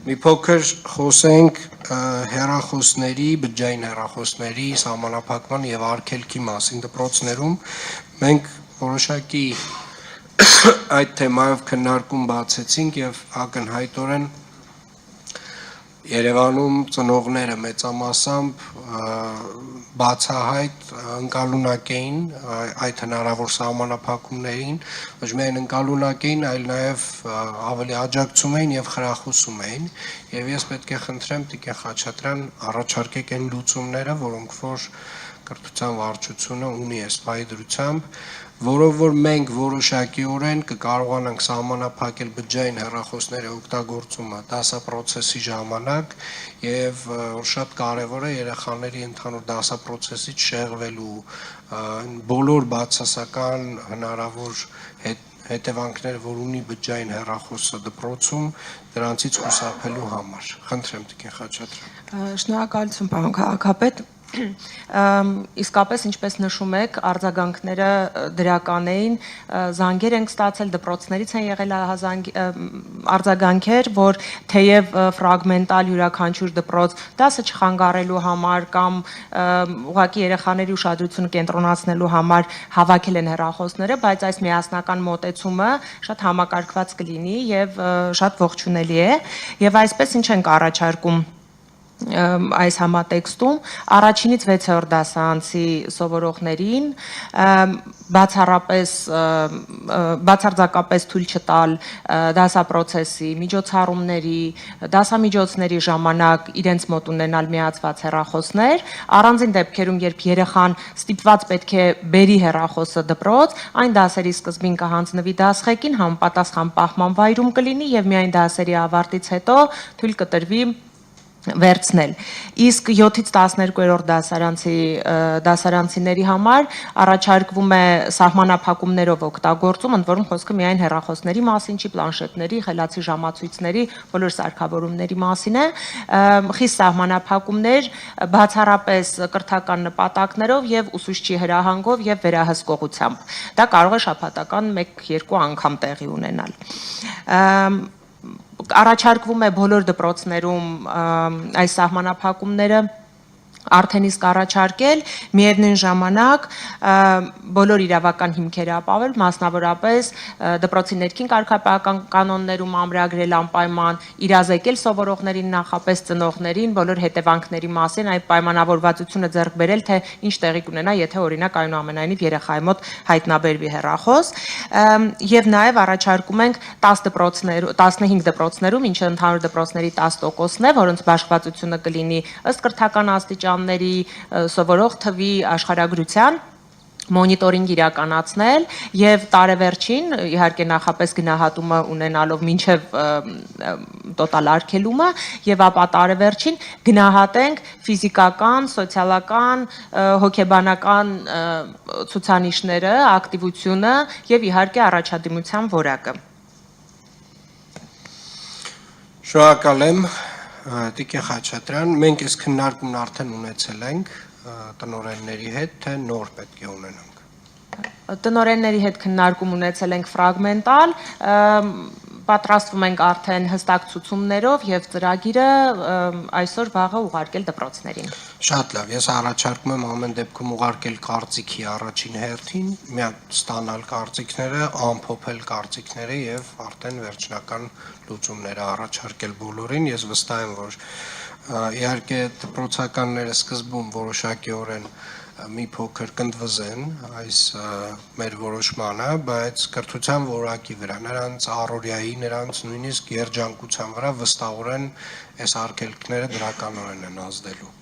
Մի փոքր խոսենք հեռախոսների, բջջային հեռախոսների սահմանափակման եւ արգելքի մասին դպրոցներում։ Մենք որոշակի այդ թեմայով քննարկում բացեցինք եւ ակնհայտորեն Երևանում ծնողները մեծամասամբ բացահայտ ընկալունակ էին այդ հնարավոր սահմանափակումներին, ոչ միայն ընկալունակ էին, այլ նաև ավելի աջակցում էին եւ խրախուսում էին, եւ ես պետք է խնդրեմ Տիկին Խաչատրյան առաջարկեք այն լուծումները, որոնք որ կրթության վարչությունը ունի այս պայդրությամբ, որով որ մենք որոշակիորեն կկարողանանք սահմանափակել բջջային հեռախոսների օգտագործումը դասապրոցեսի ժամանակ եւ շատ կարեւոր է երեխաների ընդհանուր դասապրոցեսից շեղվելու բոլոր բացասական հնարավոր հետևանքները, որ ունի բջջային հեռախոսը դպրոցում, դրանցից խուսափելու համար։ Խնդրեմ Տիկին Խաչատրյան։ Շնորհակալություն, պարոն քաղաքապետ։ Իսկապես ինչպես նշում եք, արձագանքները դրական էին, զանգեր ենք ստացել, դպրոցներից են եղել արձագանքեր, որ թեև ֆրագմենտալ յուրաքանչյուր դպրոց դասը չխանգարելու համար կամ ուղղակի երեխաների ուշադրությունը կենտրոնացնելու համար հավաքել են հեռախոսները, բայց այս միասնական մոտեցումը շատ համակարգված կլինի եւ շատ ողջունելի է, եւ այսպես ինչ ենք առաջարկում այս համատեքստում առաջինից 6-րդ դասարանցի սովորողներին բացարձակապես թույլ չտալ դասապրոցեսի, միջոցառումների, դասամիջոցների ժամանակ իրենց մոտ ունենալ միացված հեռախոսներ, առանձին դեպքերում, երբ երեխան ստիպված պետք է բերի հեռախոսը դպրոց, այն դասերի սկզբին կհանձնվի դասղեկին, համապատասխան պահման վայրում կլինի եւ միայն դասերի ավարտից հետո թույլ կտրվի վերցնել։ Իսկ 7-ից 12-րդ դասարանցիների համար առաջարկվում է սահմանափակումներով օգտագործում, ընդ որում խոսքը միայն հեռախոսների մասին չի, պլանշետների, խելացի ժամացույցների, բոլոր սարքավորումների մասին է, խիստ սահմանափակումներ, բացառապես կրթական նպատակներով եւ ուսուցչի հրահանգով եւ վերահսկողությամբ։ Դա կարող է շաբաթական 1-2 անգամ տեղի ունենալ։ Առաջարկվում է բոլոր դպրոցներում այս սահմանափակումները արդեն իսկ առաջարկել, միևնույն ժամանակ բոլոր իրավական հիմքերը ապավել, մասնավորապես դպրոցի ներքին կարգապահական կանոններում ամրագրել անպայման, իրազեկել սովորողներին, նախապես ծնողներին, բոլոր հետևանքների մասին, այդ պայմանավորվածությունը ձեռք բերել, թե ինչ տեղի կունենա, եթե օրինակ այնուամենայնիվ երեխայի մոտ հայտնաբերվի հեռախոս, եւ նաեւ առաջարկում ենք 15 դպրոցներում, ինչը ընդհանուր դպրոցների 10%-ն է, որոնց բաշխվածությունը կլինի ըստ կրթական աստիճան սովորող թվի աշխարհագրության մոնիտորինգ իրականացնել եւ տարեվերջին իհարկե նախապես գնահատումը ունենալով մինչեւ տոտալ արգելումը եւ ապա տարեվերջին գնահատենք ֆիզիկական, սոցիալական, հոգեբանական ցուցանիշները, ակտիվությունը եւ իհարկե առաջադիմության որակը։ Շնորհակալ եմ Տիկին Խաչատրյան, մենք այս քննարկումն արդեն ունեցել ենք տնօրենների հետ, թե նոր պետք է ունենանք։ Տնօրենների հետ քննարկում ունեցել ենք ֆրագմենտալ, պատրաստվում ենք արդեն հստակ ցուցումներով եւ ծրագիրը այսօր վաղը ուղարկել դպրոցներին։ Շատ լավ, ես առաջարկում եմ ամեն դեպքում ուղարկել կարծիքի առաջին հերթին, միակ ստանալ կարծիքները, ամփոփել կարծիքները եւ արդեն վերջնական լուծումները առաջարկել բոլորին։ Ես վստահ եմ, որ իհարկե դպրոցականները սկզբում որոշակիորեն մի փոքր կնդվզեն այս մեր որոշմանը, բայց կրթության որակի վրա, նրանց առօրյայի, նրանց նույնիսկ երջանկության վրա վստահորեն այս արգելքները դրականորեն են ազդելու։